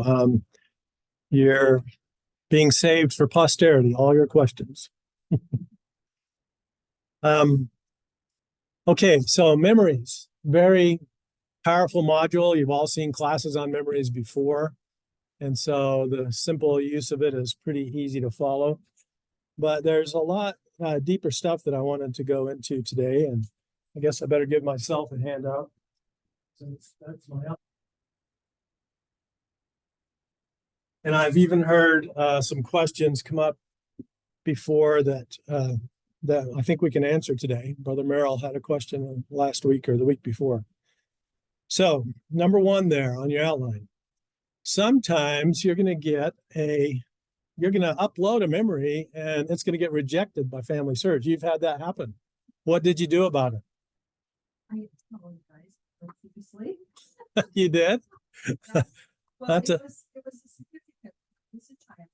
Um, you're being saved for posterity, all your questions. Okay, so memories, very powerful module. You've all seen classes on memories before. And so the simple use of it is pretty easy to follow. But there's a lot deeper stuff that I wanted to go into today. And I guess I better give myself a handout, since that's my help. And I've even heard some questions come up before that that I think we can answer today. Brother Merrill had a question last week or the week before. So number one there on your outline, sometimes you're going to upload a memory and it's going to get rejected by FamilySearch. You've had that happen. What did you do about it? I apologize profusely. You did? Well, That's it was a certificate. This time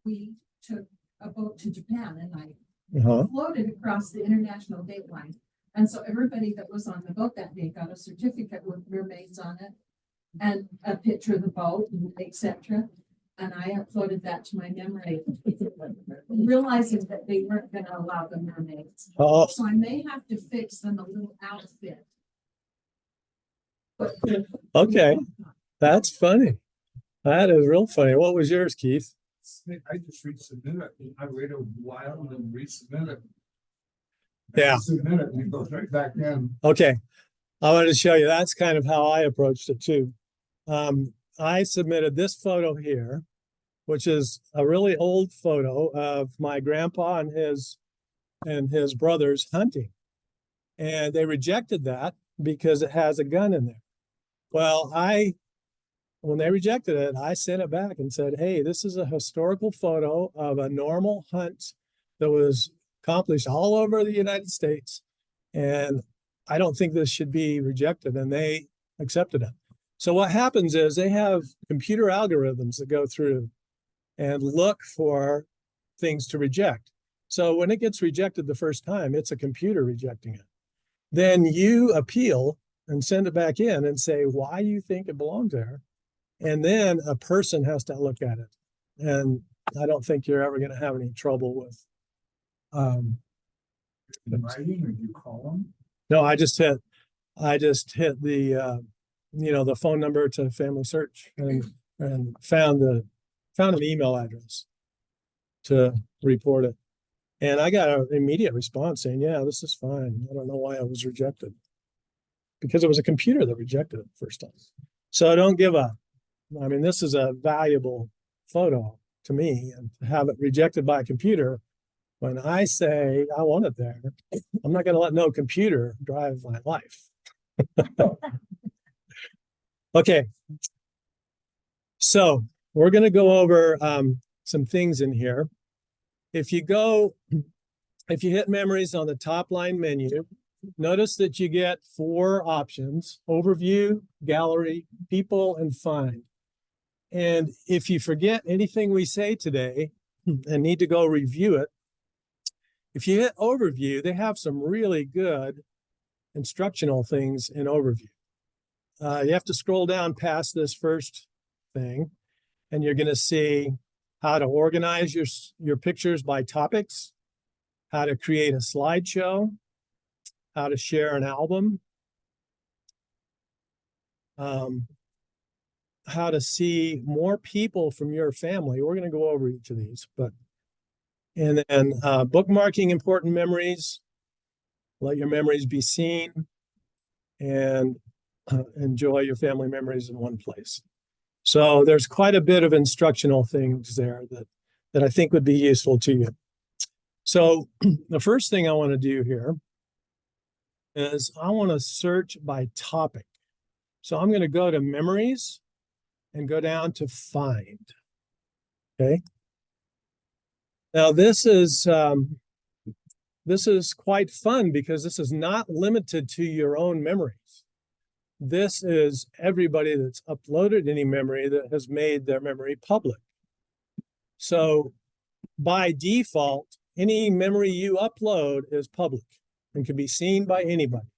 we took a boat to Japan and I floated across the international date line. And so everybody that was on the boat that day got a certificate with mermaids on it and a picture of the boat, etc. And I uploaded that to my memory, realizing that they weren't going to allow the mermaids. So I may have to fix them a little outfit. Okay, that's funny. That is real funny. What was yours, Keith? I just resubmit it. I wait a while and then resubmit it. Yeah. Submit it and it goes right back in. Okay. I wanted to show you. That's kind of how I approached it too. I submitted this photo here, which is a really old photo of my grandpa and his brothers hunting. And they rejected that because it has a gun in there. Well, when they rejected it, I sent it back and said, hey, this is a historical photo of a normal hunt that was accomplished all over the United States. And I don't think this should be rejected. And they accepted it. So what happens is they have computer algorithms that go through and look for things to reject. So when it gets rejected the first time, it's a computer rejecting it. Then you appeal and send it back in and say why you think it belongs there. And then a person has to look at it. And I don't think you're ever going to have any trouble with. In writing, or you call them? No, I just hit the the phone number to FamilySearch and found an email address to report it. And I got an immediate response saying, yeah, this is fine. I don't know why I was rejected. Because it was a computer that rejected it the first time. So don't give up. I mean, this is a valuable photo to me, and to have it rejected by a computer, when I say I want it there, I'm not going to let no computer drive my life. Okay. So we're going to go over some things in here. If you hit memories on the top line menu, notice that you get 4 options: overview, gallery, people, and find. And if you forget anything we say today and need to go review it, if you hit overview, they have some really good instructional things in overview. You have to scroll down past this first thing, and you're going to see how to organize your pictures by topics, how to create a slideshow, how to share an album, how to see more people from your family. We're going to go over each of these, and then bookmarking important memories, let your memories be seen, and enjoy your family memories in one place. So there's quite a bit of instructional things there that I think would be useful to you. So the first thing I want to do here is I want to search by topic. So I'm going to go to memories and go down to find. Okay. Now this is quite fun because this is not limited to your own memories. This is everybody that's uploaded any memory that has made their memory public. So by default, any memory you upload is public and can be seen by anybody.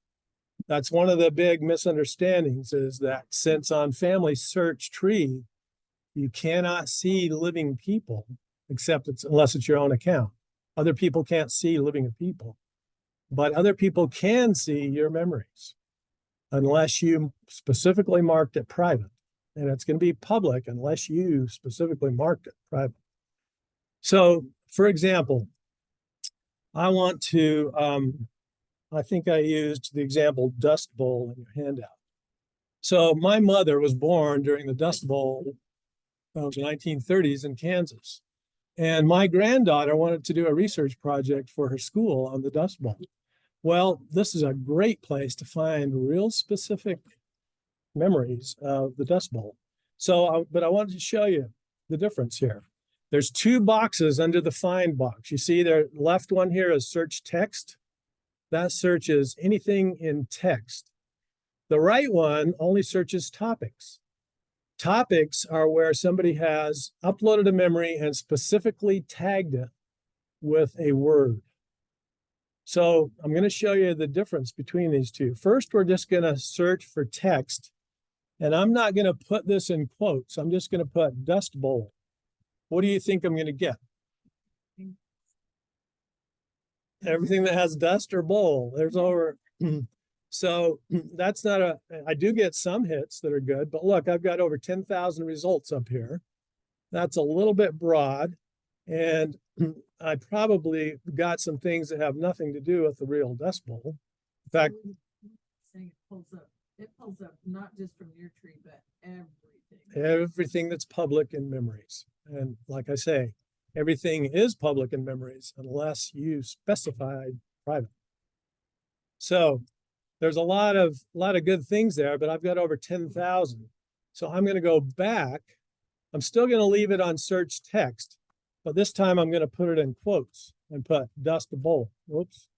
That's one of the big misunderstandings, is that since on FamilySearch tree, You cannot see living people except unless it's your own account. Other people can't see living people, but other people can see your memories unless you specifically marked it private. And it's going to be public unless you specifically marked it private. So, for example, I want to, I think I used the example Dust Bowl in your handout. So my mother was born during the Dust Bowl of the 1930s in Kansas. And my granddaughter wanted to do a research project for her school on the Dust Bowl. Well, this is a great place to find real specific memories of the Dust Bowl. So, but I wanted to show you the difference here. There's two boxes under the find box. You see the left one here is search text. That searches anything in text. The right one only searches topics. Topics are where somebody has uploaded a memory and specifically tagged it with a word. So I'm going to show you the difference between these two. First, we're just going to search for text. And I'm not going to put this in quotes. I'm just going to put Dust Bowl. What do you think I'm going to get? Everything that has dust or bowl. There's over. So that's not a, I do get some hits that are good, but look, I've got over 10,000 results up here. That's a little bit broad. And I probably got some things that have nothing to do with the real Dust Bowl. In fact, saying it pulls up not just from your tree, but everything that's public in memories. And like I say, everything is public in memories unless you specified private. So there's a lot of good things there, but I've got over 10,000. So I'm going to go back. I'm still going to leave it on search text, but this time I'm going to put it in quotes and put Dust Bowl. Whoops.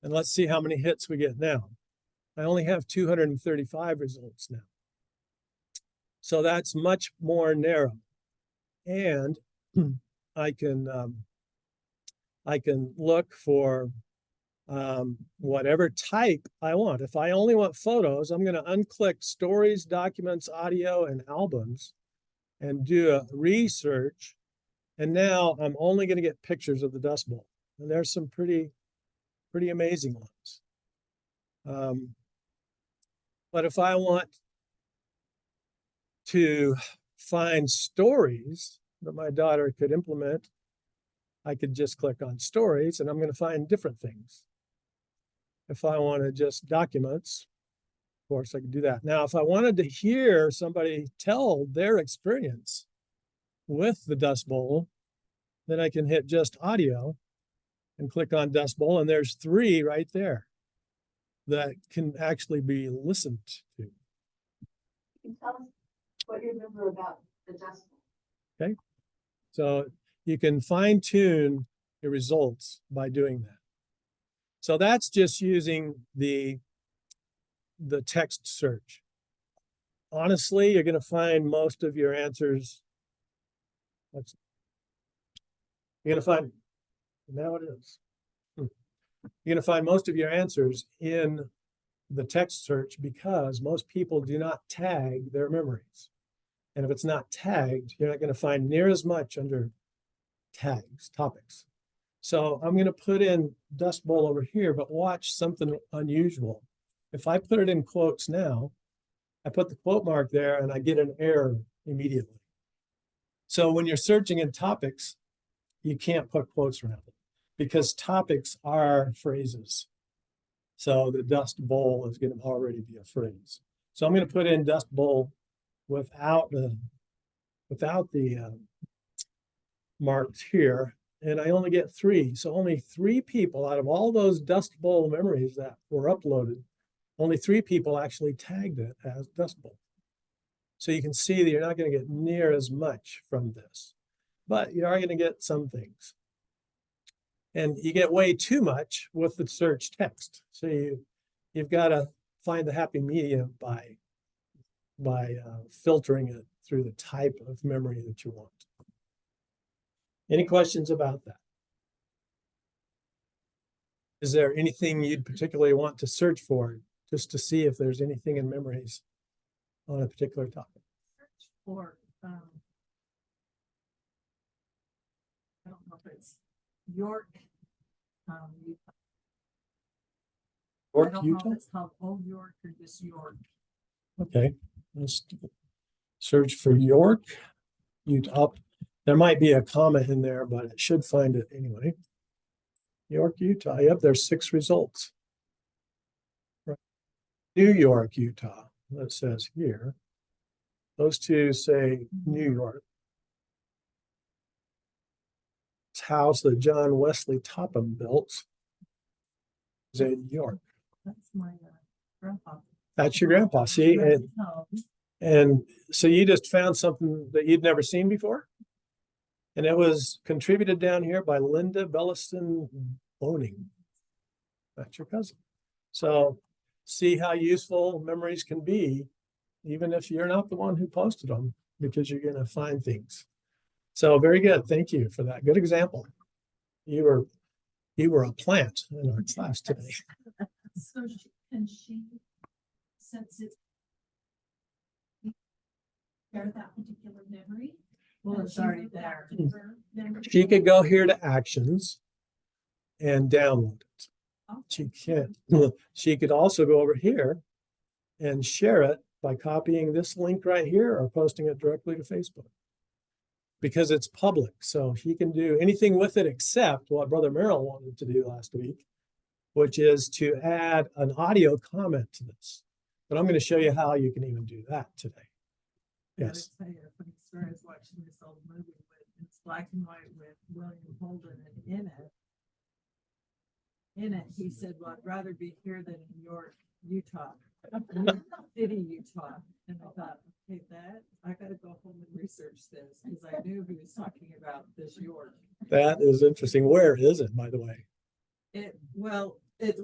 And let's see how many hits we get now. I only have 235 results now. So that's much more narrow. And I can look for whatever type I want. If I only want photos, I'm going to unclick stories, documents, audio, and albums and do a research. And now I'm only going to get pictures of the Dust Bowl. And there's some pretty amazing ones. But if I want to find stories that my daughter could implement, I could just click on stories and I'm going to find different things. If I wanted just documents, of course I could do that. Now, if I wanted to hear somebody tell their experience with the Dust Bowl, then I can hit just audio and click on Dust Bowl, and there's 3 right there that can actually be listened to. Can you tell us what you remember about the Dust Bowl? Okay, so you can fine tune your results by doing that. So that's just using the text search. Honestly, you're going to find most of your answers. You're going to find, now it is. You're going to find most of your answers in the text search because most people do not tag their memories. And if it's not tagged, you're not going to find near as much under tags, topics. So I'm going to put in Dust Bowl over here, but watch something unusual. If I put it in quotes now, I put the quote mark there and I get an error immediately. So when you're searching in topics, you can't put quotes around it because topics are phrases. So the Dust Bowl is going to already be a phrase. So I'm going to put in Dust Bowl without the marked here, and I only get 3. So only 3 people out of all those Dust Bowl memories that were uploaded, only 3 people actually tagged it as Dust Bowl. So you can see that you're not going to get near as much from this, but you are going to get some things. And you get way too much with the search text. So you've got to find the happy medium by filtering it through the type of memory that you want. Any questions about that? Is there anything you'd particularly want to search for just to see if there's anything in memories on a particular topic? or, I don't know if it's York, Utah. I York, don't know Utah? if it's called Old York or just York. Okay, let's search for York, Utah. There might be a comma in there, but it should find it anyway. York, Utah. Yep, there's 6 results. Right. New York, Utah. That says here. Those 2 say New York. This house that John Wesley Topham built is in New York. That's my grandpa. That's your grandpa. See, and so you just found something that you'd never seen before? And it was contributed down here by Linda Belliston Boning. That's your cousin. So see how useful memories can be, even if you're not the one who posted them, because you're going to find things. So very good. Thank you for that. Good example. You were a plant in our class today. So can she, since it's share that particular memory? Well, can it's she already move there. that to her memory? She could go here to actions and download it. She can. She could also go over here and share it by copying this link right here or posting it directly to Facebook. Because it's public, so he can do anything with it except what Brother Merrill wanted to do last week, which is to add an audio comment to this. But I'm going to show you how you can even do that today. Yes. I gotta tell you, a funny story. I was watching this old movie with, it's black and white with William Holden, and in it, he said, well, I'd rather be here than in York, Utah, City, Utah. And I thought, okay, I gotta go home and research this, because I knew he was talking about this York. That is interesting. Where is it, by the way? It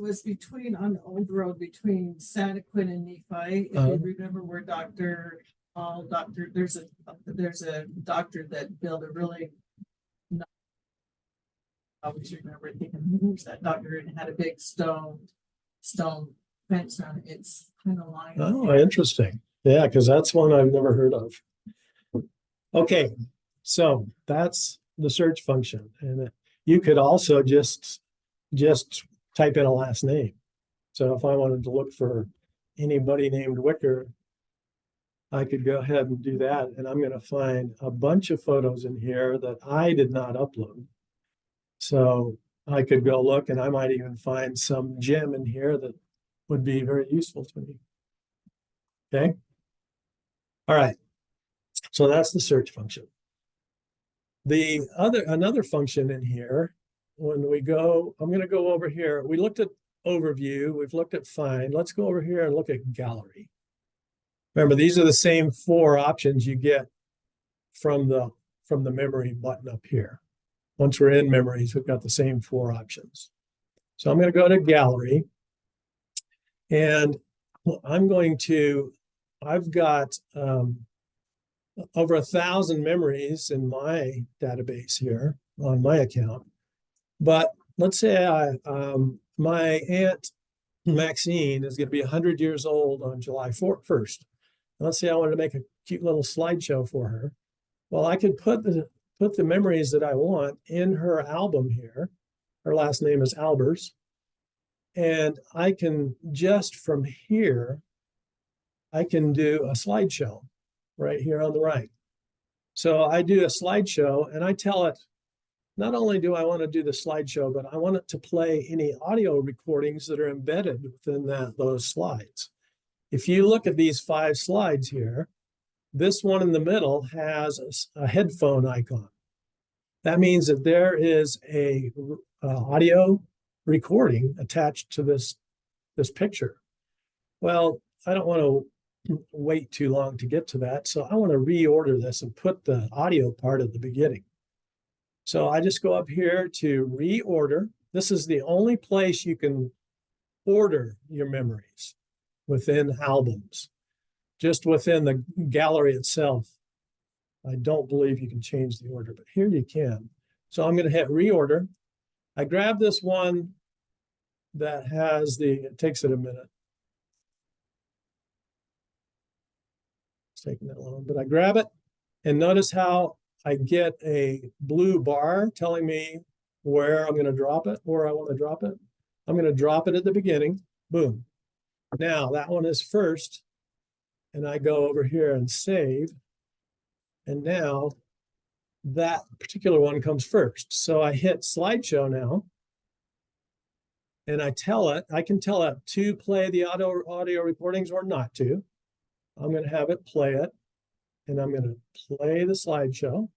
was between, on the old road between Santa Quinn and Nephi. If you remember where there's a doctor that built a really, I always remember thinking, who's that doctor, and had a big stone fence on it. It's kind of lying. Oh, interesting. Yeah, because that's one I've never heard of. Okay, so that's the search function. And you could also just type in a last name. So if I wanted to look for anybody named Whicker, I could go ahead and do that. And I'm going to find a bunch of photos in here that I did not upload. So I could go look, and I might even find some gem in here that would be very useful to me. Okay. All right. So that's the search function. Another function in here, when we go, I'm going to go over here. We looked at overview. We've looked at find. Let's go over here and look at gallery. Remember, these are the same 4 options you get from the memory button up here. Once we're in memories, we've got the same 4 options. So I'm going to go to gallery, and I've got over 1,000 memories in my database here on my account. But let's say my Aunt Maxine is going to be 100 years old on July 1st. And let's say I wanted to make a cute little slideshow for her. Well, I could put the memories that I want in her album here. Her last name is Albers. And I can just from here, I can do a slideshow right here on the right. So I do a slideshow, and I tell it, not only do I want to do the slideshow, but I want it to play any audio recordings that are embedded within those slides. If you look at these 5 slides here, this one in the middle has a headphone icon. That means that there is a audio recording attached to this picture. Well, I don't want to wait too long to get to that, so I want to reorder this and put the audio part at the beginning. So I just go up here to reorder. This is the only place you can order your memories within albums, just within the gallery itself. I don't believe you can change the order, but here you can. So I'm going to hit reorder. I grab this one that has it takes it a minute. It's taking that long, but I grab it and notice how I get a blue bar telling me where I'm going to drop it, where I want to drop it. I'm going to drop it at the beginning. Boom. Now that one is first. And I go over here and save. And now that particular one comes first. So I hit slideshow now. And I can tell it to play the audio recordings or not to. I'm going to have it play it. And I'm going to play the slideshow.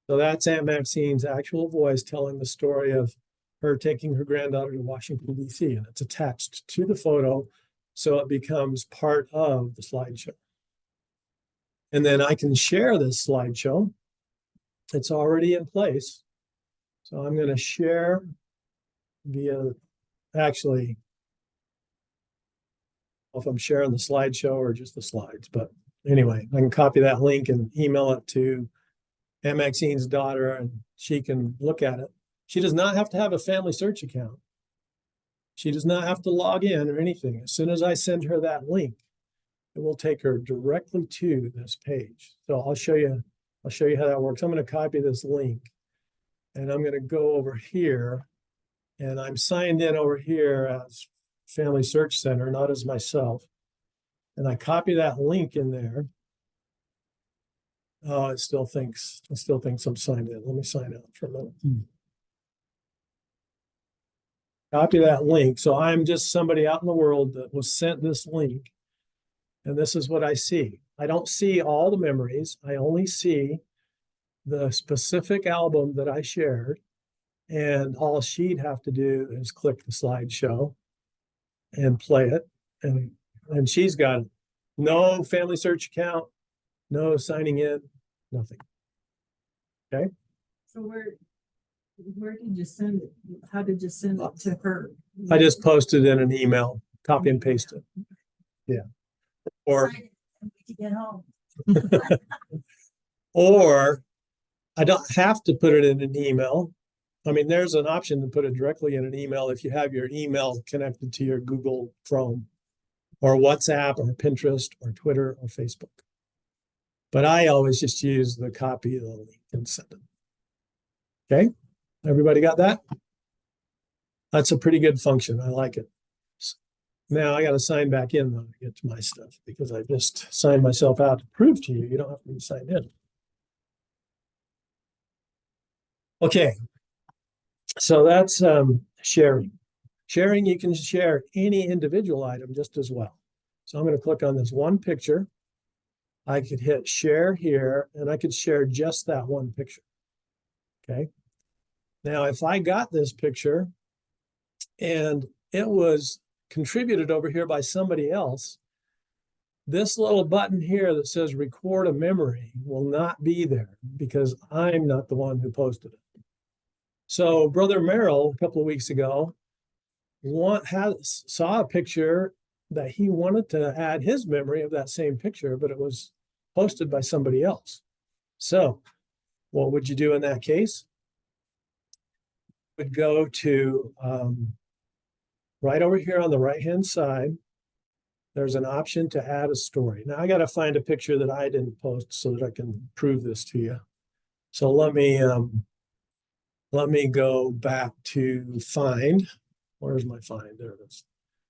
So that's Aunt Maxine's actual voice telling the story of her taking her granddaughter to Washington, D.C. And it's attached to the photo, so it becomes part of the slideshow. And then I can share this slideshow. It's already in place. So I'm going to share via, actually, if I'm sharing the slideshow or just the slides. But anyway, I can copy that link and email it to Aunt Maxine's daughter, and she can look at it. She does not have to have a FamilySearch account. She does not have to log in or anything. As soon as I send her that link, it will take her directly to this page. So I'll show you how that works. I'm going to copy this link and I'm going to go over here, and I'm signed in over here as FamilySearch Center, not as myself. And I copy that link in there. Oh, it still thinks I'm signed in. Let me sign out for a minute. Copy that link. So I'm just somebody out in the world that was sent this link. And this is what I see. I don't see all the memories. I only see the specific album that I shared. And all she'd have to do is click the slideshow and play it. And she's got no FamilySearch account, no signing in, nothing. Okay. So where did you send it? How did you send it to her? I just posted in an email, copy and paste it. Yeah. Or To get home. or I don't have to put it in an email. I mean, there's an option to put it directly in an email if you have your email connected to your Google Chrome or WhatsApp or Pinterest or Twitter or Facebook. But I always just use the copy of the link and send it. Okay, everybody got that? That's a pretty good function. I like it. Now I got to sign back in though to get to my stuff because I just signed myself out to prove to you don't have to be signed in. Okay, so that's sharing. Sharing, you can share any individual item just as well. So I'm going to click on this one picture. I could hit share here, and I could share just that one picture. Okay. Now, if I got this picture and it was contributed over here by somebody else, this little button here that says record a memory will not be there because I'm not the one who posted it. So Brother Merrill, a couple of weeks ago, saw a picture that he wanted to add his memory of that same picture, but it was posted by somebody else. So what would you do in that case? Would go to right over here on the right-hand side. There's an option to add a story. Now I got to find a picture that I didn't post so that I can prove this to you. So let me go back to find. Where's my find? There it is.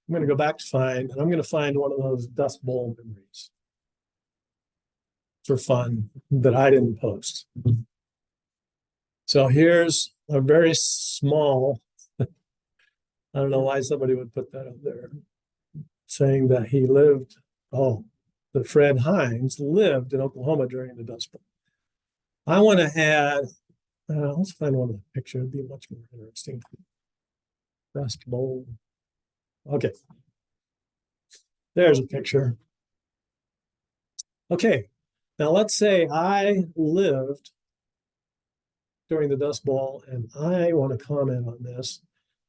I'm going to go back to find, and I'm going to find one of those Dust Bowl memories for fun that I didn't post. So here's a very small, I don't know why somebody would put that up there, saying that he lived, that Fred Hines lived in Oklahoma during the Dust Bowl. I want to add, let's find one of the pictures. It'd be much more interesting. Dust Bowl. Okay. There's a picture. Okay. Now let's say I lived during the Dust Bowl and I want to comment on this.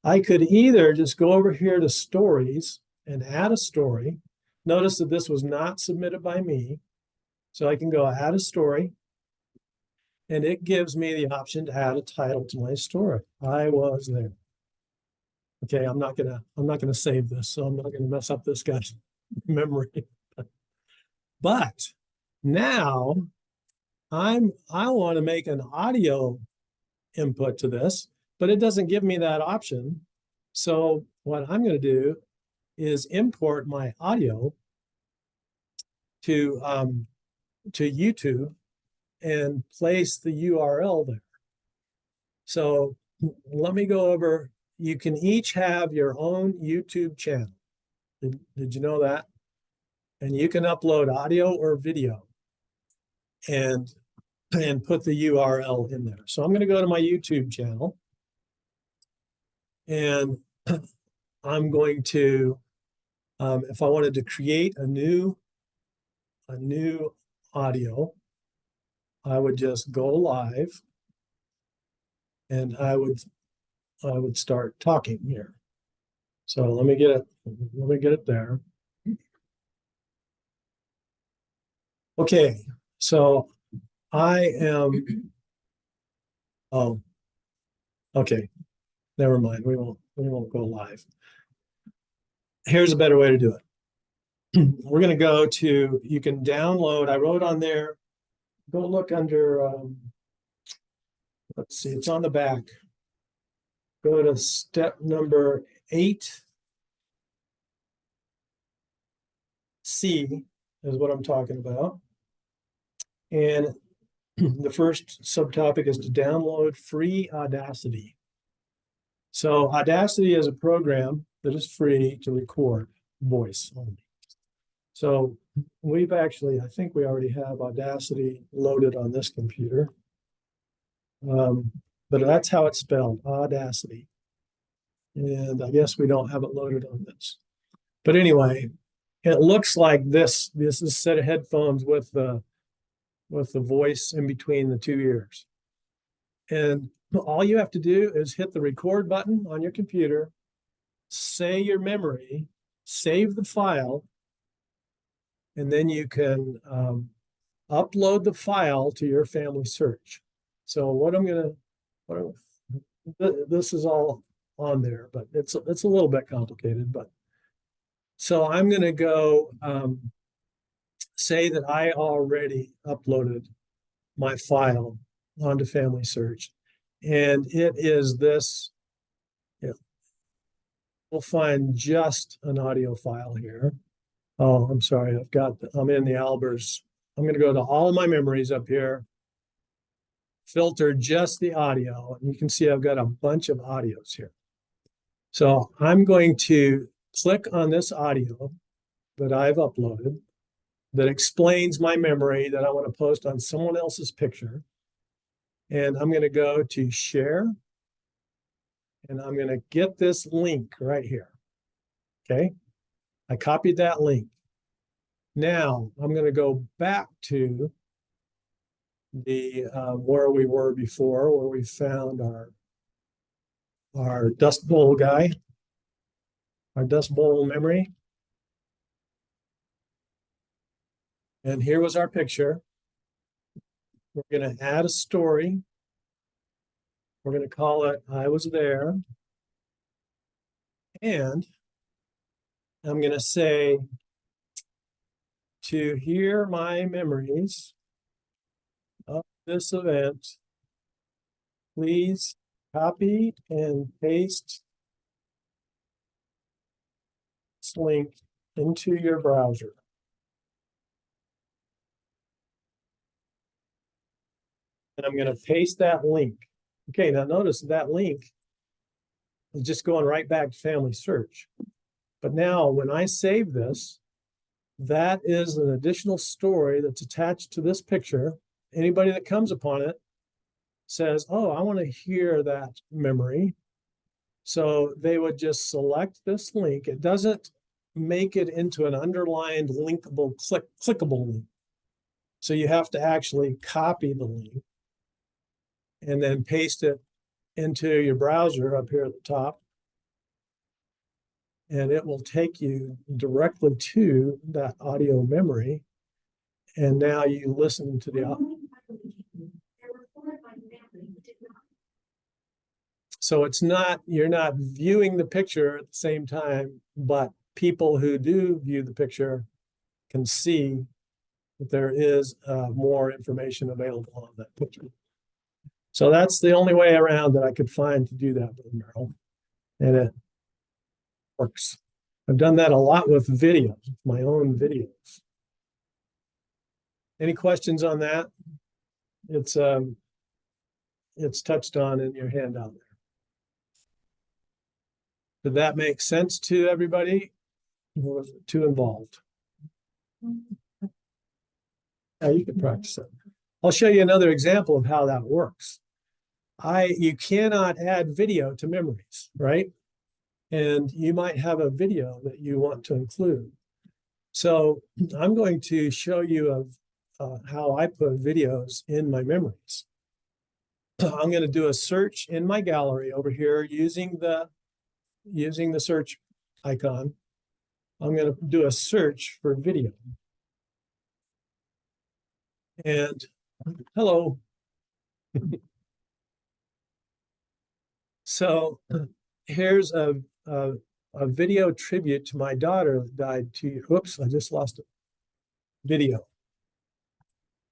I could either just go over here to stories and add a story. Notice that this was not submitted by me. So I can go add a story. And it gives me the option to add a title to my story. I was there. Okay, I'm not gonna save this, so I'm not gonna mess up this guy's memory. But now I want to make an audio input to this, but it doesn't give me that option. So what I'm going to do is import my audio to YouTube and place the URL there. So let me go over. You can each have your own YouTube channel. Did you know that? And you can upload audio or video and put the URL in there. So I'm going to go to my YouTube channel and I'm going to, if I wanted to create a new audio, I would just go live and I would start talking here. So let me get it there. Okay, so I am, oh, okay, never mind. We won't go live. Here's a better way to do it. We're going to go to, you can download, I wrote on there, go look under, let's see, it's on the back. Go to step number 8. C is what I'm talking about. And the first subtopic is to download free Audacity. So Audacity is a program that is free to record voice only. So we've actually, I think we already have Audacity loaded on this computer. But that's how it's spelled, Audacity. And I guess we don't have it loaded on this. But anyway, it looks like this. This is a set of headphones with the voice in between the 2 ears. And all you have to do is hit the record button on your computer, say your memory, save the file, and then you can upload the file to your FamilySearch. So this is all on there, but it's a little bit complicated. But so I'm going to go say that I already uploaded my file onto FamilySearch, and it is this. We'll find just an audio file here. Oh, I'm sorry. I'm in the Albers. I'm going to go to all my memories up here, filter just the audio, and you can see I've got a bunch of audios here. So I'm going to click on this audio that I've uploaded that explains my memory that I want to post on someone else's picture. And I'm going to go to share. And I'm going to get this link right here. Okay. I copied that link. Now I'm going to go back to the where we were before, where we found our Dust Bowl guy, our Dust Bowl memory. And here was our picture. We're going to add a story. We're going to call it I Was There. And I'm going to say, to hear my memories of this event, please copy and paste this link into your browser. And I'm going to paste that link. Okay, now notice that link is just going right back to FamilySearch. But now when I save this, that is an additional story that's attached to this picture. Anybody that comes upon it says, oh, I want to hear that memory. So they would just select this link. It doesn't make it into an underlined linkable, clickable link. So you have to actually copy the link and then paste it into your browser up here at the top. And it will take you directly to that audio memory. And now you listen to the audio. So it's not, you're not viewing the picture at the same time, but people who do view the picture can see that there is more information available on that picture. So that's the only way around that I could find to do that with Merrill. And it works. I've done that a lot with videos, my own videos. Any questions on that? It's touched on in your handout there. Did that make sense to everybody? Or was it too involved? Yeah, you can practice it. I'll show you another example of how that works. You cannot add video to memories, right? And you might have a video that you want to include. So I'm going to show you of how I put videos in my memories. I'm going to do a search in my gallery over here using the search icon. I'm going to do a search for video. And hello. So here's a video tribute to my daughter that died 2 years. Whoops, I just lost it. Video.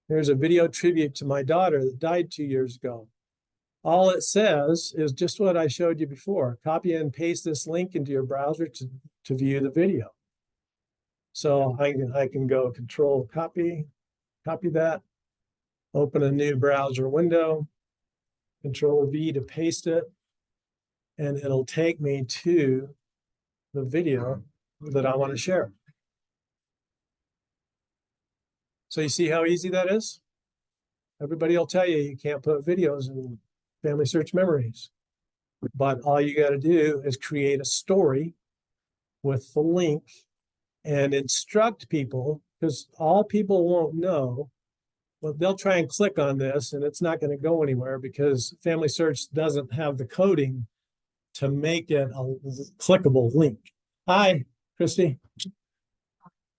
Here's a video tribute to my daughter that died 2 years ago. All it says is just what I showed you before. Copy and paste this link into your browser to view the video. So I can go Control copy that, open a new browser window, Control V to paste it, and it'll take me to the video that I want to share. So you see how easy that is? Everybody will tell you you can't put videos in FamilySearch Memories. But all you got to do is create a story with the link and instruct people, because all people won't know. Well, they'll try and click on this and it's not going to go anywhere because FamilySearch doesn't have the coding to make it a clickable link. Hi, Christy.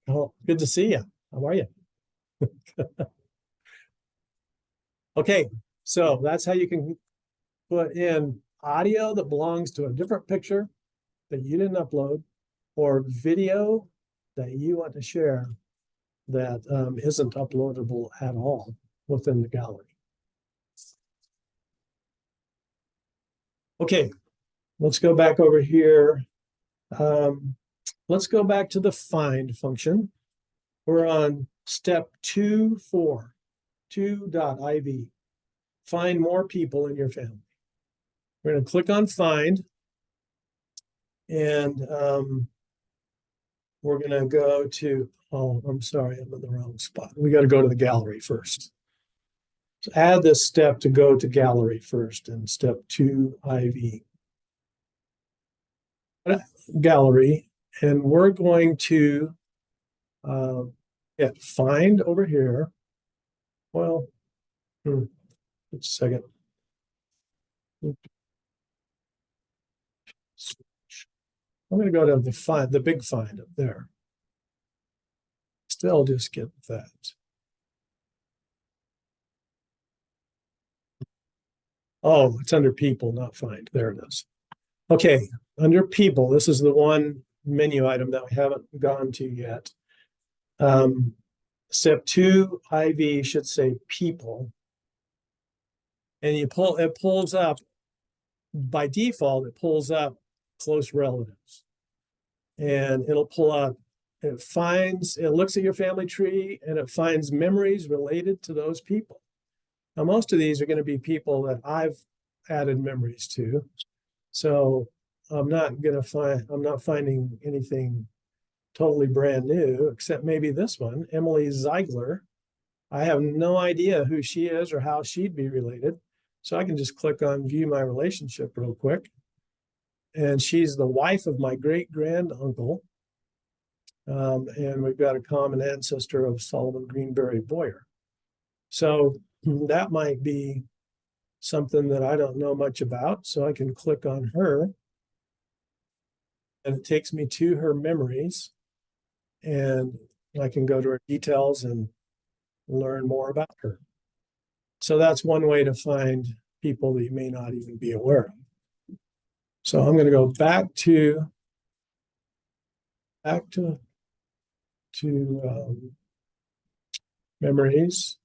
Oh, good to see you. How are you? Okay, so that's how you can put in audio that belongs to a different picture that you didn't upload, or video that you want to share that isn't uploadable at all within the gallery. Okay, let's go back over here. Let's go back to the find function. We're on step 2.4, 2.iv. Find more people in your family. We're going to click on find. And we're going to go to, oh, I'm sorry, I'm in the wrong spot. We got to go to the gallery first. So add this step to go to gallery first in step 2.iv. Gallery, and we're going to hit find over here. Well, just a second. I'm going to go to the big find up there. Still just get that. Oh, it's under people, not find. There it is. Okay, under people, this is the one menu item that we haven't gone to yet. Step 2.iv should say people. And it pulls up, by default, it pulls up close relatives. And it'll pull up, it looks at your family tree and it finds memories related to those people. Now, most of these are going to be people that I've added memories to. So I'm not finding anything totally brand new, except maybe this one, Emily Ziegler. I have no idea who she is or how she'd be related. So I can just click on view my relationship real quick. And she's the wife of my great-grand-uncle. And we've got a common ancestor of Solomon Greenberry Boyer. So that might be something that I don't know much about. So I can click on her. And it takes me to her memories. And I can go to her details and learn more about her. So that's one way to find people that you may not even be aware of. So I'm going to go back to memories,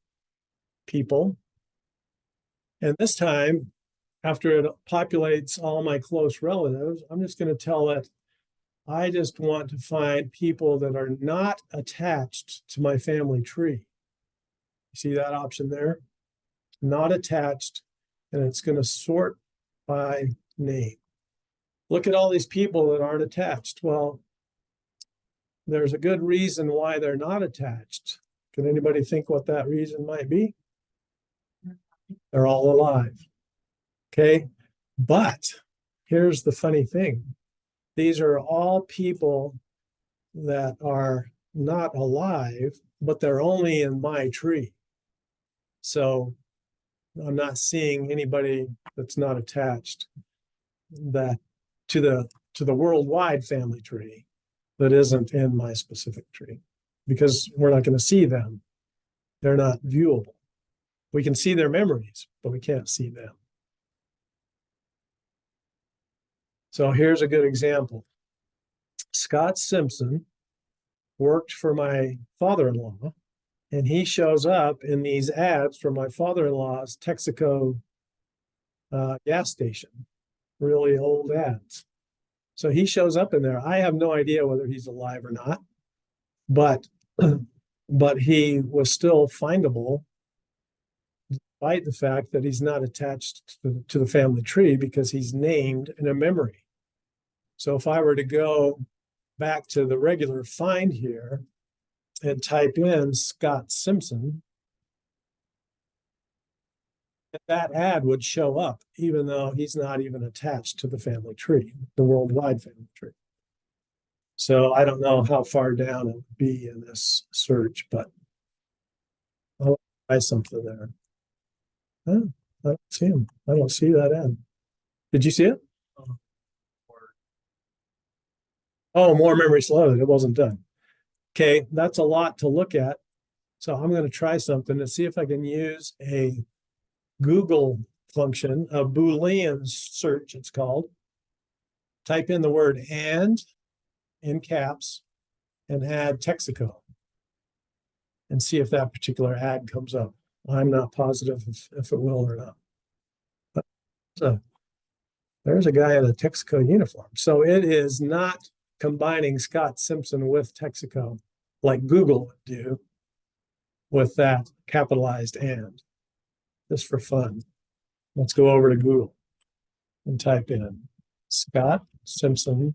people. And this time, after it populates all my close relatives, I'm just going to tell it, I just want to find people that are not attached to my family tree. You see that option there? Not attached, and it's going to sort by name. Look at all these people that aren't attached. Well, there's a good reason why they're not attached. Can anybody think what that reason might be? They're all alive. Okay. But here's the funny thing. These are all people that are not alive, but they're only in my tree. So I'm not seeing anybody that's not attached that to the worldwide family tree that isn't in my specific tree, because we're not going to see them. They're not viewable. We can see their memories, but we can't see them. So here's a good example. Scott Simpson worked for my father-in-law, and he shows up in these ads for my father-in-law's Texaco gas station, really old ads. So he shows up in there. I have no idea whether he's alive or not, but he was still findable despite the fact that he's not attached to the family tree because he's named in a memory. So if I were to go back to the regular find here and type in Scott Simpson, that ad would show up, even though he's not even attached to the family tree, the worldwide family tree. So I don't know how far down it would be in this search, but I'll try something there. Oh, I don't see him. I don't see that ad. Did you see it? Oh, more memories loaded. It wasn't done. Okay, that's a lot to look at. So I'm going to try something to see if I can use a Google function, a Boolean search, it's called. Type in the word and in caps and add Texaco and see if that particular ad comes up. I'm not positive if it will or not. But so there's a guy in a Texaco uniform. So it is not combining Scott Simpson with Texaco like Google would do with that capitalized and. Just for fun. Let's go over to Google and type in Scott Simpson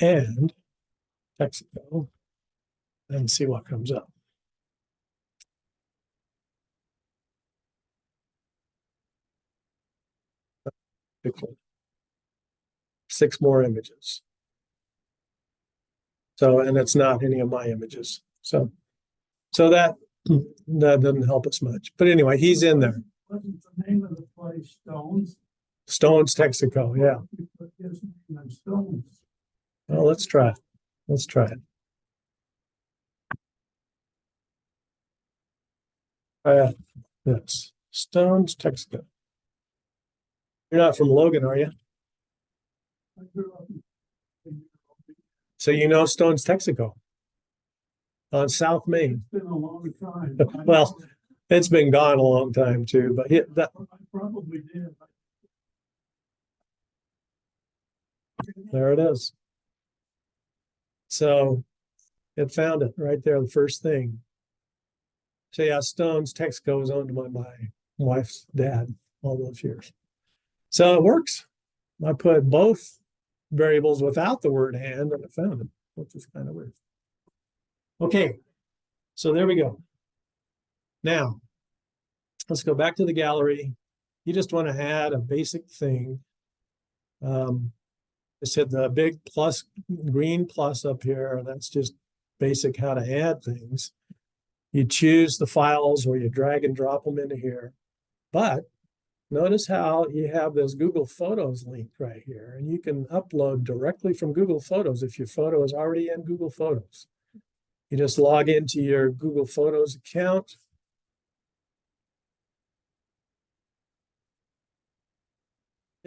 and Texaco and see what comes up. Six more images. So, and it's not any of my images. So that doesn't help us much. But anyway, he's in there. Wasn't the name of the place Stones? Stones, Texaco, yeah. You put his name on Stones. Well, let's try it. Let's try it. Yes, Stones, Texaco. You're not from Logan, are you? I grew up in- So you know Stones, Texaco on South Main. It's been a long time. Well, it's been gone a long time too, but I probably did. there it is. So it found it right there, the first thing. So yeah, Stones, Texaco was owned by my wife's dad all those years. So it works. I put both variables without the word and it found it, which is kind of weird. Okay, so there we go. Now, let's go back to the gallery. You just want to add a basic thing. Just hit the big plus, green plus up here. That's just basic how to add things. You choose the files or you drag and drop them into here. But notice how you have this Google Photos link right here, and you can upload directly from Google Photos if your photo is already in Google Photos. You just log into your Google Photos account.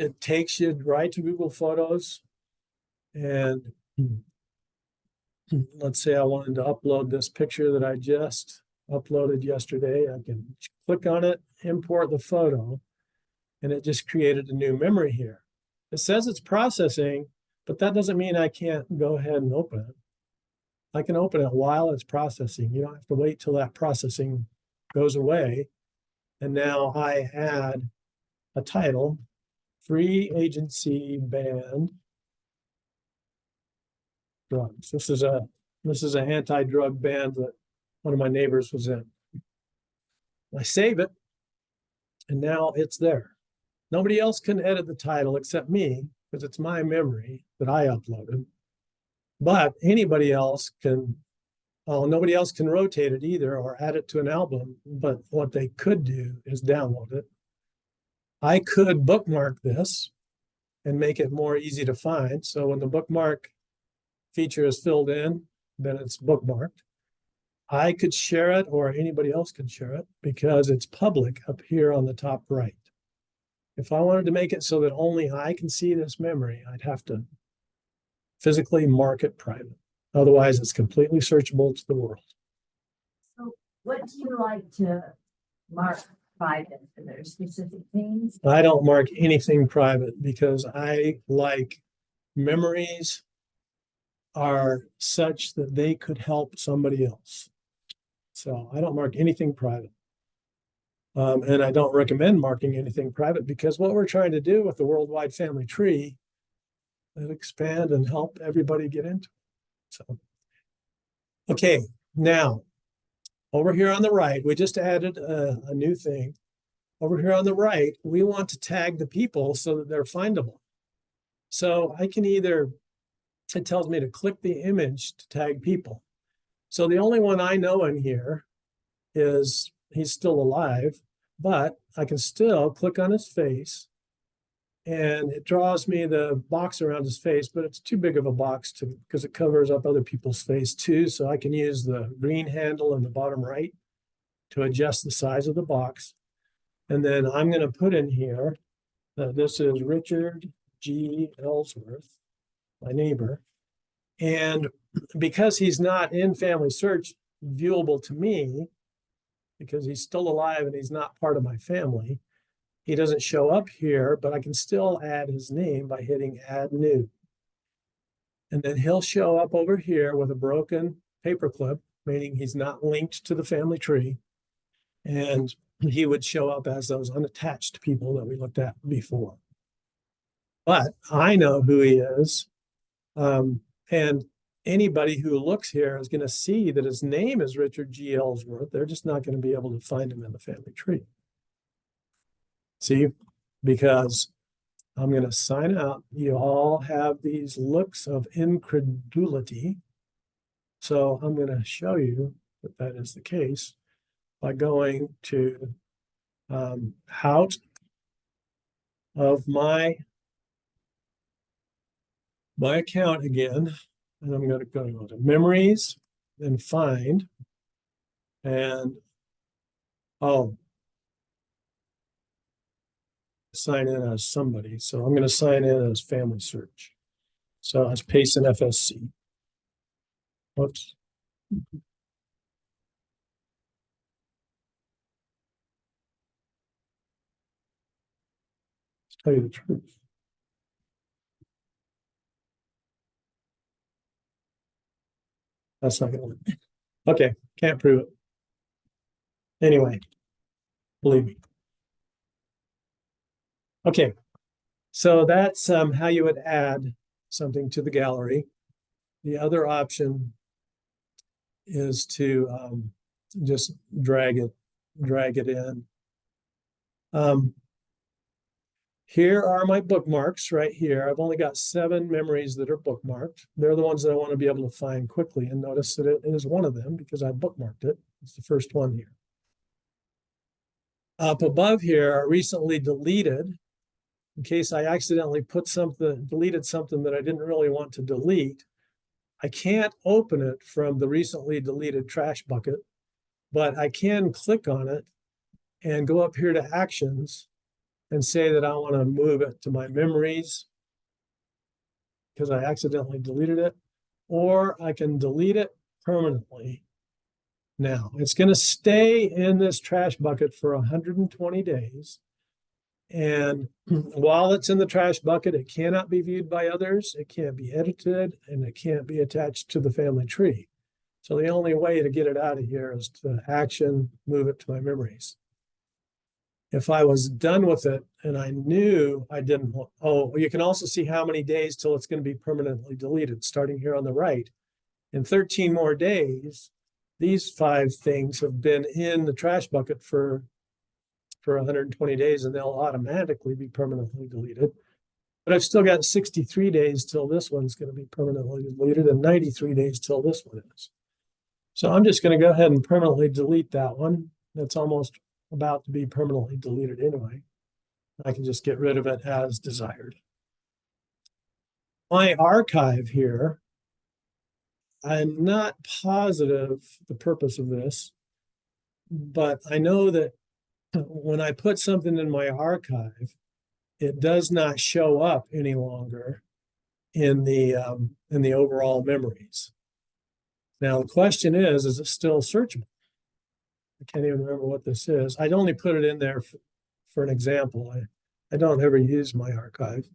it takes you right to Google Photos. And let's say I wanted to upload this picture that I just uploaded yesterday. I can click on it, import the photo, and it just created a new memory here. It says it's processing, but that doesn't mean I can't go ahead and open it. I can open it while it's processing. You don't have to wait till that processing goes away. And now I add a title, Free Agency Banned Drugs. This is an anti-drug band that one of my neighbors was in. I save it, and now it's there. Nobody else can edit the title except me, because it's my memory that I uploaded. But anybody else can, nobody else can rotate it either or add it to an album. But what they could do is download it. I could bookmark this and make it more easy to find. So when the bookmark feature is filled in, then it's bookmarked. I could share it, or anybody else can share it, because it's public up here on the top right. If I wanted to make it so that only I can see this memory, I'd have to physically mark it private. Otherwise, it's completely searchable to the world. So what do you like to mark private? Are there specific things? I don't mark anything private because I like memories are such that they could help somebody else. So I don't mark anything private. And I don't recommend marking anything private, because what we're trying to do with the worldwide family tree is expand and help everybody get into it. So, okay, now over here on the right, we just added a new thing. Over here on the right, we want to tag the people so that they're findable. So I can either, it tells me to click the image to tag people. So the only one I know in here is, he's still alive, but I can still click on his face and it draws me the box around his face, but it's too big of a box because it covers up other people's face too. So I can use the green handle in the bottom right to adjust the size of the box. And then I'm going to put in here that this is Richard G. Ellsworth, my neighbor. And because he's not in FamilySearch viewable to me, because he's still alive and he's not part of my family, he doesn't show up here, but I can still add his name by hitting Add New. And then he'll show up over here with a broken paperclip, meaning he's not linked to the family tree. And he would show up as those unattached people that we looked at before. But I know who he is. And anybody who looks here is going to see that his name is Richard G. Ellsworth. They're just not going to be able to find him in the family tree. See, because I'm going to sign out. You all have these looks of incredulity. So I'm going to show you that that is the case by going to out of my account again. And I'm going to go to memories and find, and sign in as somebody. So I'm going to sign in as FamilySearch. So I was pasting FSC. Whoops. To tell you the truth. That's not going to work. Okay, can't prove it. Anyway, believe me. Okay, so that's how you would add something to the gallery. The other option is to just drag it in. Here are my bookmarks right here. I've only got 7 memories that are bookmarked. They're the ones that I want to be able to find quickly, and notice that it is one of them because I bookmarked it. It's the first one here. Up above here are recently deleted, in case I accidentally deleted something that I didn't really want to delete. I can't open it from the recently deleted trash bucket, but I can click on it and go up here to actions and say that I want to move it to my memories because I accidentally deleted it, or I can delete it permanently. Now, it's going to stay in this trash bucket for 120 days. And while it's in the trash bucket, it cannot be viewed by others, it can't be edited, and it can't be attached to the family tree. So the only way to get it out of here is to action, move it to my memories. If I was done with it and I knew I didn't, you can also see how many days till it's going to be permanently deleted, starting here on the right. In 13 more days, these 5 things have been in the trash bucket for 120 days, and they'll automatically be permanently deleted. But I've still got 63 days till this one's going to be permanently deleted and 93 days till this one is. So I'm just going to go ahead and permanently delete that one. That's almost about to be permanently deleted anyway. I can just get rid of it as desired. My archive here, I'm not positive the purpose of this, but I know that when I put something in my archive, it does not show up any longer in the overall memories. Now the question is it still searchable? I can't even remember what this is. I'd only put it in there for an example. I don't ever use my archive,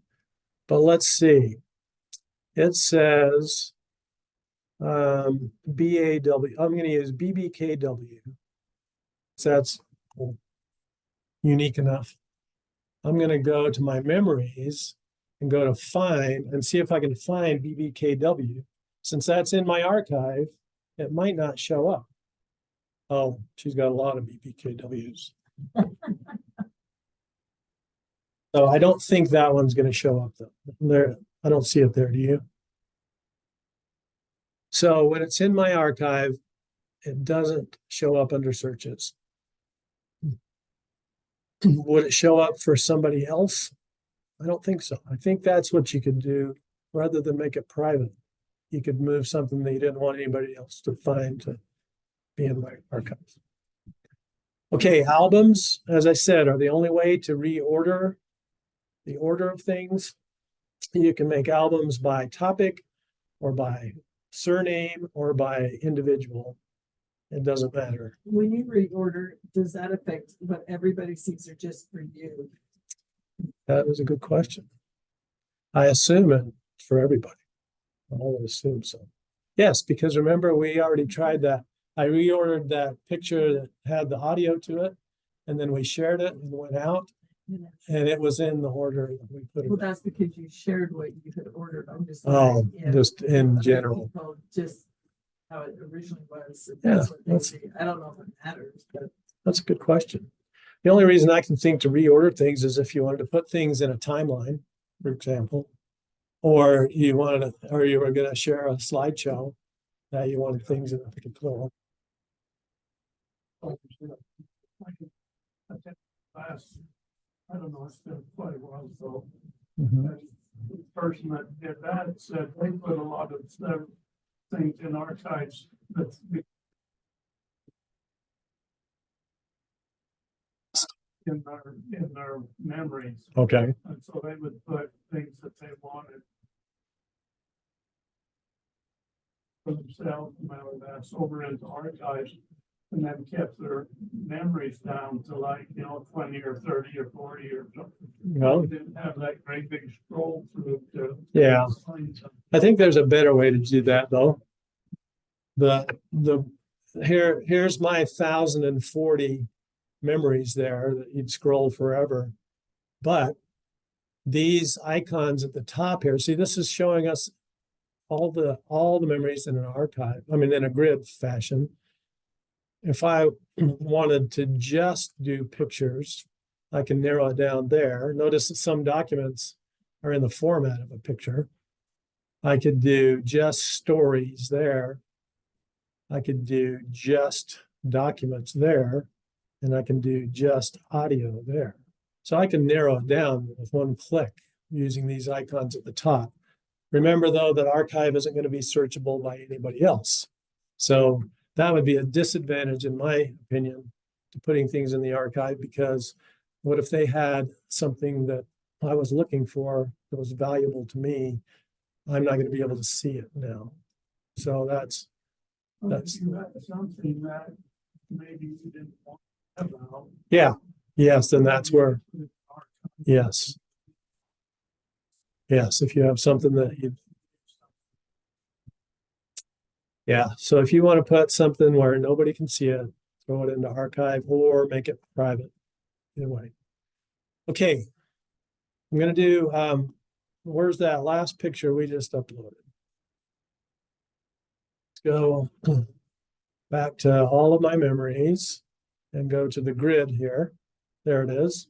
but let's see. It says BAW. I'm going to use BBKW. So that's unique enough. I'm going to go to my memories and go to find and see if I can find BBKW. Since that's in my archive, it might not show up. Oh, she's got a lot of BBKWs. So I don't think that one's going to show up though. There, I don't see it there, do you? So when it's in my archive, it doesn't show up under searches. Would it show up for somebody else? I don't think so. I think that's what you could do rather than make it private. You could move something that you didn't want anybody else to find to be in my archives. Okay, albums, as I said, are the only way to reorder the order of things. You can make albums by topic or by surname or by individual. It doesn't matter. When you reorder, does that affect what everybody sees or just for you? That was a good question. I assume it for everybody. I would assume so. Yes, because remember, we already tried that. I reordered that picture that had the audio to it, and then we shared it and went out, and it was in the order that we put it. Well, that's because you shared what you had ordered. I'm just just in general. Just how it originally was. Yeah, I don't know if it matters, but that's a good question. The only reason I can think to reorder things is if you wanted to put things in a timeline, for example, or you wanted to, or you were going to share a slideshow that you wanted things in a particular order. I don't know, it's been quite a while, so Mm-hmm. the person that did that said they put a lot of their things in archives that's in their memories. Okay. And so they would put things that they wanted for themselves, no matter that's over into archives, and then kept their memories down to 20 or 30 or 40 or something. Well, They didn't have that great big scroll through to yeah. find something. I think there's a better way to do that though. Here's my 1,040 memories there that you'd scroll forever. But these icons at the top here, see, this is showing us all the memories in an archive, in a grid fashion. If I wanted to just do pictures, I can narrow it down there. Notice that some documents are in the format of a picture. I could do just stories there. I could do just documents there, and I can do just audio there. So I can narrow it down with one click using these icons at the top. Remember, though, that archive isn't going to be searchable by anybody else. So that would be a disadvantage, in my opinion, to putting things in the archive, because What if they had something that I was looking for that was valuable to me? I'm not going to be able to see it now. So that's You had something that maybe you didn't want to have out. yeah. Yes, then that's where yes. Yes, if you have something that you yeah. So if you want to put something where nobody can see it, throw it into archive or make it private. Either way. Okay. I'm gonna do where's that last picture we just uploaded? Let's go back to all of my memories and go to the grid here. There it is.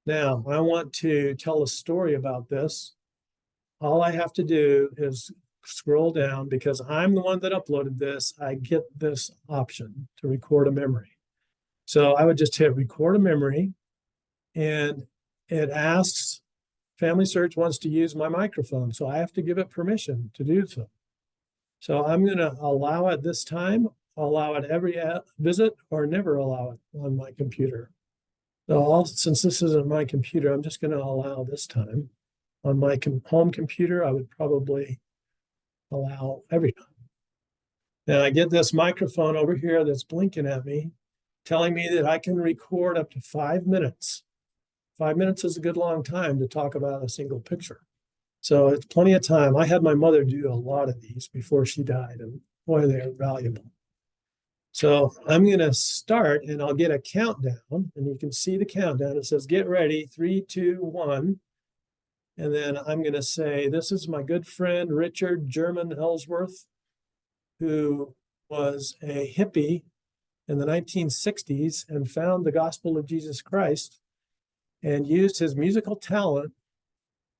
Now I want to tell a story about this. All I have to do is scroll down because I'm the one that uploaded this. I get this option to record a memory. So I would just hit record a memory and it asks FamilySearch wants to use my microphone. So I have to give it permission to do so. So I'm going to allow it this time, allow it every visit or never allow it on my computer. So since this isn't my computer, I'm just going to allow this time. On my home computer, I would probably allow every time. Now I get this microphone over here that's blinking at me, telling me that I can record up to 5 minutes. 5 minutes is a good long time to talk about a single picture. So it's plenty of time. I had my mother do a lot of these before she died, and boy, they're valuable. So I'm going to start and I'll get a countdown, and you can see the countdown. It says, get ready, 3, 2, 1. And then I'm going to say, this is my good friend, Richard German Ellsworth, who was a hippie in the 1960s and found the gospel of Jesus Christ and used his musical talent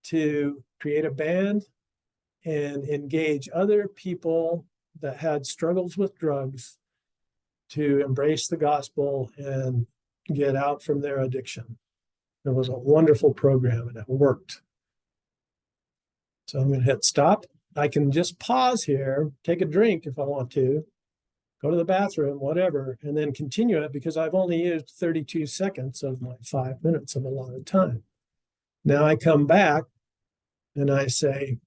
to create a band and engage other people that had struggles with drugs to embrace the gospel and get out from their addiction. It was a wonderful program and it worked. So I'm going to hit stop. I can just pause here, take a drink if I want to, go to the bathroom, whatever, and then continue it because I've only used 32 seconds of my 5 minutes of a lot of time. Now I come back and I say,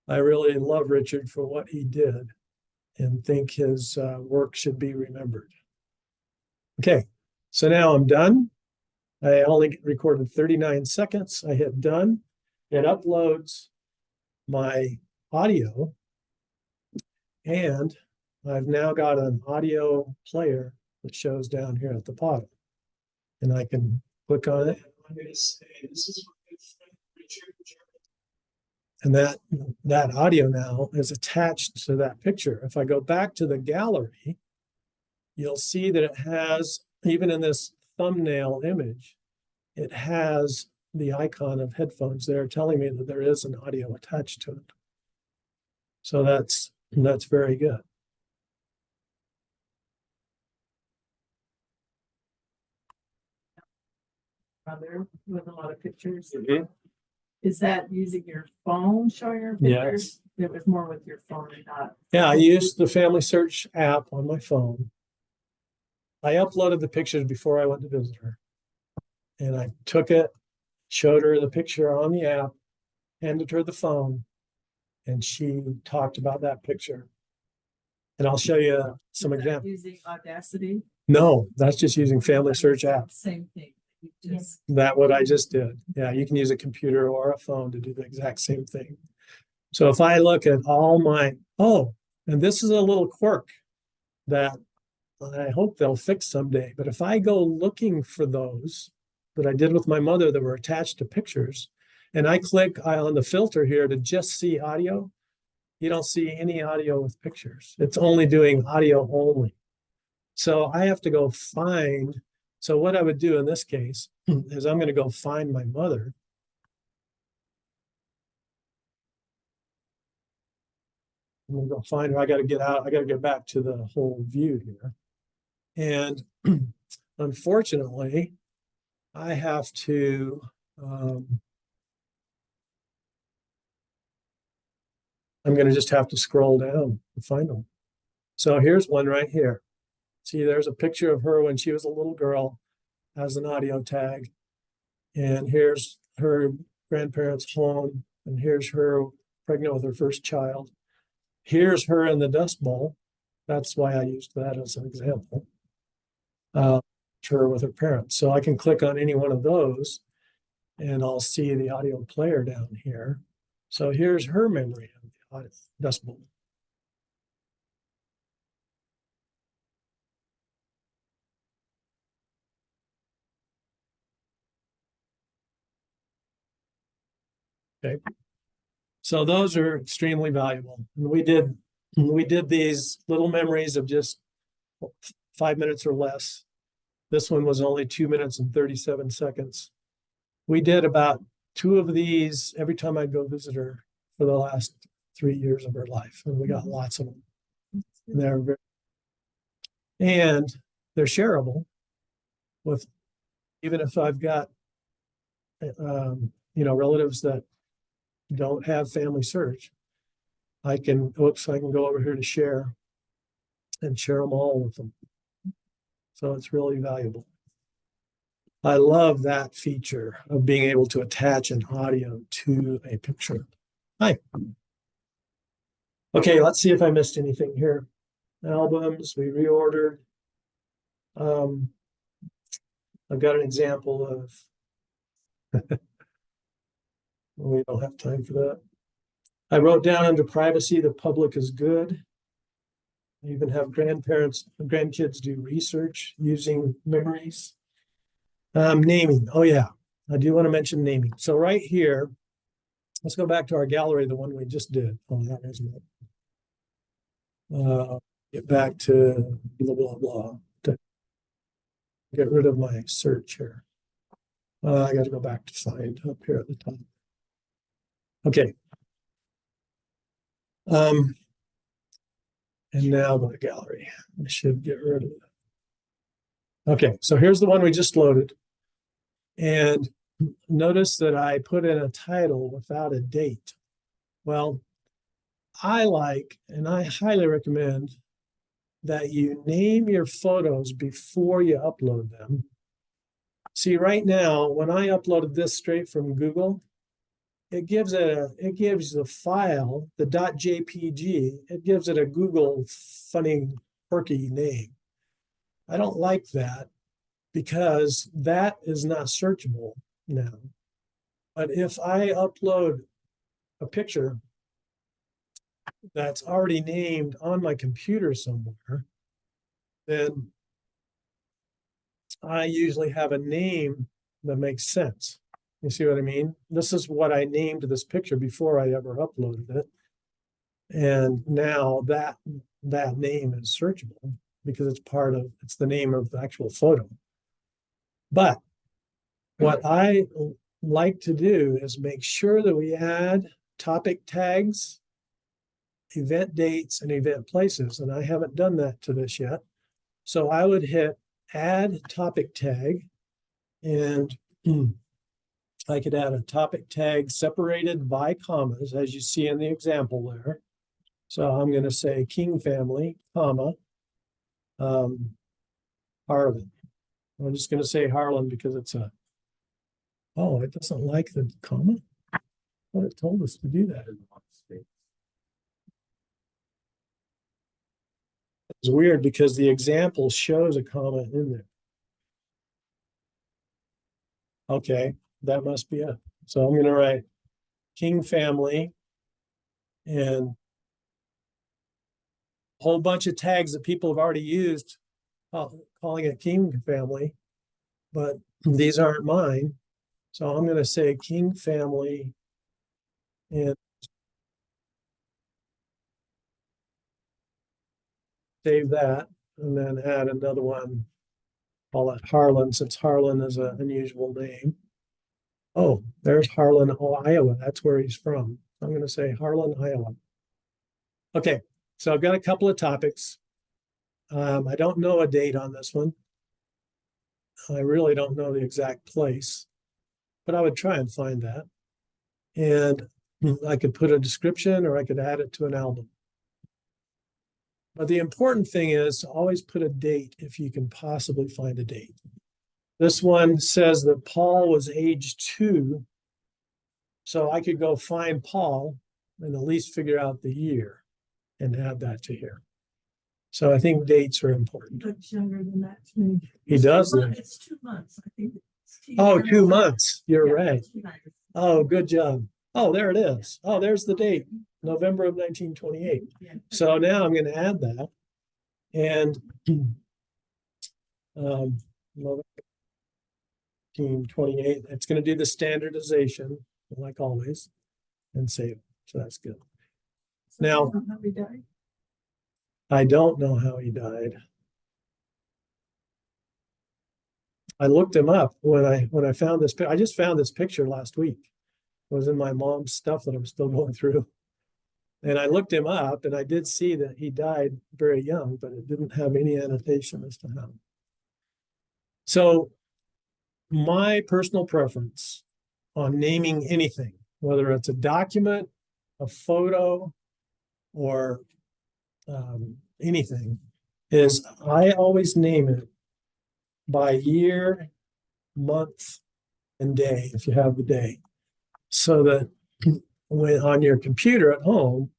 I really love Richard for what he did and think his work should be remembered. Okay, so now I'm done. I only recorded 39 seconds. I hit done. It uploads my audio, and I've now got an audio player that shows down here at the bottom. And I can click on it. I'm going to say, this is my good friend, Richard German. And that audio now is attached to that picture. If I go back to the gallery, you'll see that it has, even in this thumbnail image, it has the icon of headphones there telling me that there is an audio attached to it. So that's very good. There with a lot of pictures. Mm-hmm. Is that using your phone showing your pictures? Yes. It was more with your phone and not. Yeah, I used the FamilySearch app on my phone. I uploaded the pictures before I went to visit her. And I took it, showed her the picture on the app, handed her the phone, and she talked about that picture. And I'll show you some examples. Using Audacity? No, that's just using FamilySearch app. Same thing. Yes. That what I just did. Yeah, you can use a computer or a phone to do the exact same thing. So if I look at all my, and this is a little quirk that I hope they'll fix someday. But if I go looking for those that I did with my mother that were attached to pictures, and I click on the filter here to just see audio, you don't see any audio with pictures. It's only doing audio only. So I have to go find. So what I would do in this case is I'm going to go find my mother. I'm going to go find her. I got to get out. I got to get back to the whole view here. And unfortunately, I have to I'm going to just have to scroll down and find them. So here's one right here. See, there's a picture of her when she was a little girl as an audio tag. And here's her grandparents' home, and here's her pregnant with her first child. Here's her in the Dust Bowl. That's why I used that as an example. Her with her parents. So I can click on any one of those and I'll see the audio player down here. So here's her memory of the Dust Bowl. Okay. So those are extremely valuable. And we did these little memories of just 5 minutes or less. This one was only 2 minutes and 37 seconds. We did about 2 of these every time I'd go visit her for the last 3 years of her life. And we got lots of them. And they're shareable with, even if I've got, relatives that don't have FamilySearch, I can go over here to share and share them all with them. So it's really valuable. I love that feature of being able to attach an audio to a picture. Hi. Okay, let's see if I missed anything here. Albums, we reordered. I've got an example of, we don't have time for that. I wrote down under privacy, the public is good. I even have grandkids do research using memories. Naming. Oh yeah, I do want to mention naming. So right here, let's go back to our gallery, the one we just did. Oh, that wasn't it. Get back to blah, blah, blah. To get rid of my search here. I got to go back to find up here at the top. Okay. And now go to gallery. I should get rid of it. Okay, so here's the one we just loaded. And notice that I put in a title without a date. Well, I like, and I highly recommend that you name your photos before you upload them. See, right now, when I uploaded this straight from Google, it gives the file, the .jpg, it gives it a Google funny, quirky name. I don't like that because that is not searchable now. But if I upload a picture that's already named on my computer somewhere, then I usually have a name that makes sense. You see what I mean? This is what I named this picture before I ever uploaded it. And now that name is searchable because it's the name of the actual photo. But what I like to do is make sure that we add topic tags, event dates, and event places. And I haven't done that to this yet. So I would hit add topic tag, and I could add a topic tag separated by commas, as you see in the example there. So I'm going to say King family, comma, Harlan. I'm just going to say Harlan because it's it doesn't like the comma. Well, it told us to do that in one state. It's weird because the example shows a comma in there. Okay, that must be it. So I'm going to write King family and a whole bunch of tags that people have already used, calling it King family, but these aren't mine. So I'm going to say King family and save that, and then add another one. Call it Harlan, since Harlan is an unusual name. Oh, there's Harlan, Iowa. That's where he's from. I'm going to say Harlan, Iowa. Okay, so I've got a couple of topics. I don't know a date on this one. I really don't know the exact place, but I would try and find that. And I could put a description or I could add it to an album. But the important thing is to always put a date if you can possibly find a date. This one says that Paul was age 2. So I could go find Paul and at least figure out the year and add that to here. So I think dates are important. Looks younger than that to me. He does look. It's 2 months, I think. Oh, 2 months. You're Yeah, right. 2 months. Oh, good job. Oh, there it is. Oh, there's the date, November of 1928. Yeah. So now I'm going to add that. And November 1928, it's going to do the standardization, like always, and save it. So that's good. So Now- you know how we died? I don't know how he died. I looked him up when I found this. I just found this picture last week. It was in my mom's stuff that I'm still going through. And I looked him up and I did see that he died very young, but it didn't have any annotation as to how. So my personal preference on naming anything, whether it's a document, a photo, or anything, is I always name it by year, month, and day, if you have the day, so that when on your computer at home,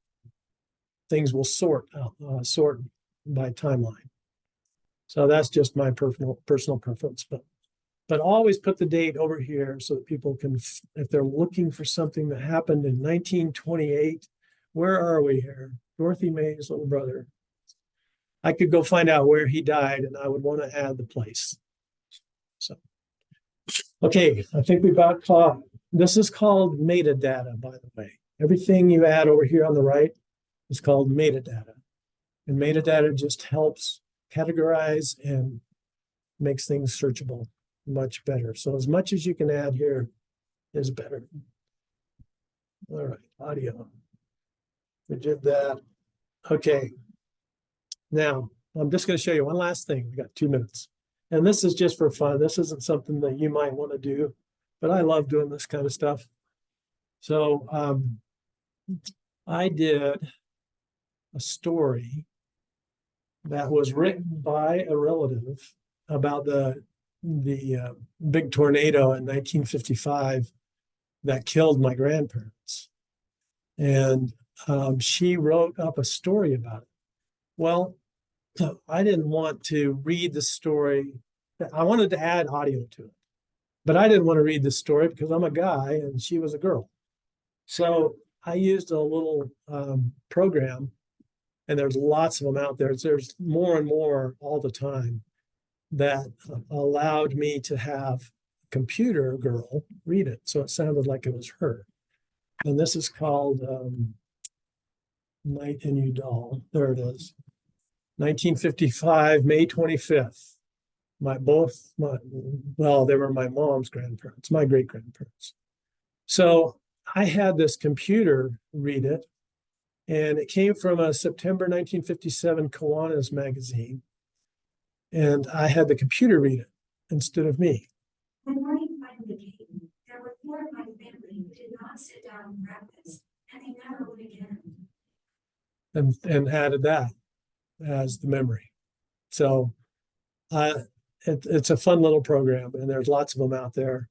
things will sort by timeline. So that's just my personal preference, but always put the date over here so that people can, if they're looking for something that happened in 1928, where are we here? Dorothy May's little brother. I could go find out where he died and I would want to add the place. So, okay, I think we got caught. This is called metadata, by the way. Everything you add over here on the right is called metadata. And metadata just helps categorize and makes things searchable much better. So as much as you can add here is better. All right, audio. We did that. Okay. Now, I'm just going to show you one last thing. We got 2 minutes. And this is just for fun. This isn't something that you might want to do, but I love doing this kind of stuff. So I did a story that was written by a relative about the big tornado in 1955 that killed my grandparents. And she wrote up a story about it. Well, I didn't want to read the story. I wanted to add audio to it, but I didn't want to read the story because I'm a guy and she was a girl. So I used a little program, and there's lots of them out there. There's more and more all the time that allowed me to have a computer girl read it. So it sounded like it was her. And this is called Night in Udall. There it is. 1955, May 25th. Well, they were my mom's grandparents, my great grandparents. So I had this computer read it, and it came from a September 1957 Kiwanis magazine. And I had the computer read it instead of me. When morning finally came, there were 4 of my family who did not sit down and breakfast, and they never would again. And added that as the memory. So it's a fun little program, and there's lots of them out there.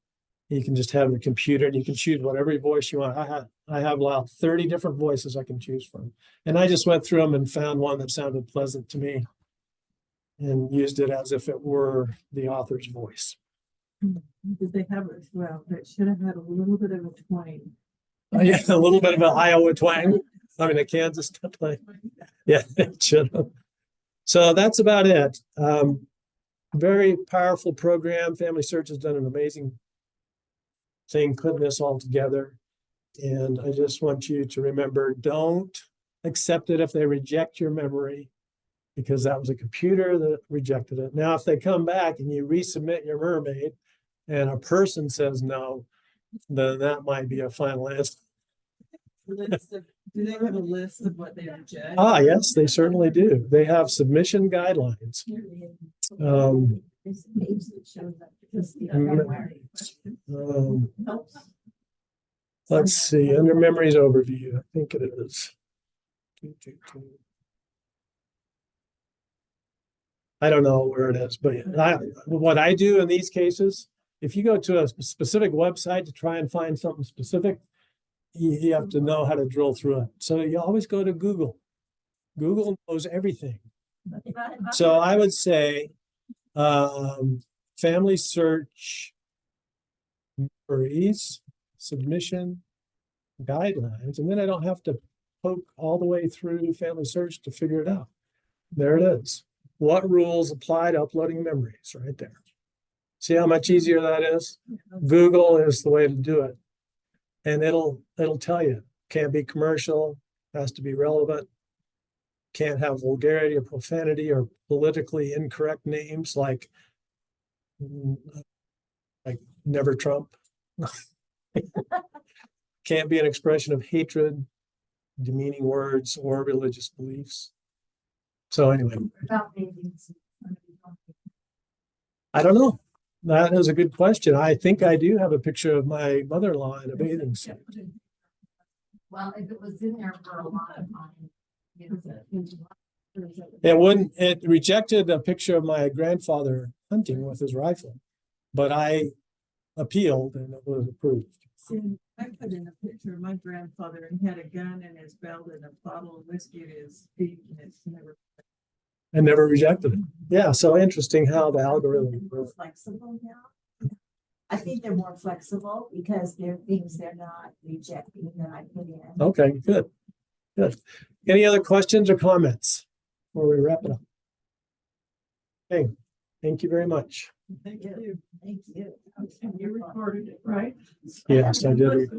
You can just have the computer and you can choose whatever voice you want. I have about 30 different voices I can choose from. And I just went through them and found one that sounded pleasant to me and used it as if it were the author's voice. Did they have it? Well, it should have had a little bit of a twang. Yeah, a little bit of an Iowa twang. I mean, a Kansas twang. Yeah, it should have. So that's about it. Very powerful program. FamilySearch has done an amazing thing putting this all together. And I just want you to remember, don't accept it if they reject your memory, because that was a computer that rejected it. Now, if they come back and you resubmit your mermaid and a person says no, then that might be a final answer. Do they have a list of what they reject? Ah, yes, they certainly do. They have submission guidelines. This page that shows up. Let's see, under memories overview, I think it is. I don't know where it is, but what I do in these cases, if you go to a specific website to try and find something specific, you have to know how to drill through it. So you always go to Google. Google knows everything. So I would say, family search memories, submission guidelines, and then I don't have to poke all the way through family search to figure it out. There it is. What rules apply to uploading memories right there. See how much easier that is? Google is the way to do it. And it'll tell you, can't be commercial, has to be relevant, can't have vulgarity or profanity or politically incorrect names like never Trump. Can't be an expression of hatred, demeaning words, or religious beliefs. So anyway, About babies. I don't know. That is a good question. I think I do have a picture of my mother-in-law in a bathing suit. Well, if it was in there for a lot of time. It rejected a picture of my grandfather hunting with his rifle, but I appealed and it was approved. See, I put in a picture of my grandfather and he had a gun in his belt and a bottle of whiskey at his feet and it's never. And never rejected it. Yeah, so interesting how the algorithm More works. flexible now. I think they're more flexible because there are things they're not rejecting that I put in. Okay, good. Good. Any other questions or comments before we wrap it up? Okay, thank you very much. Thank you. Thank you. You recorded it, right? Yes, I did.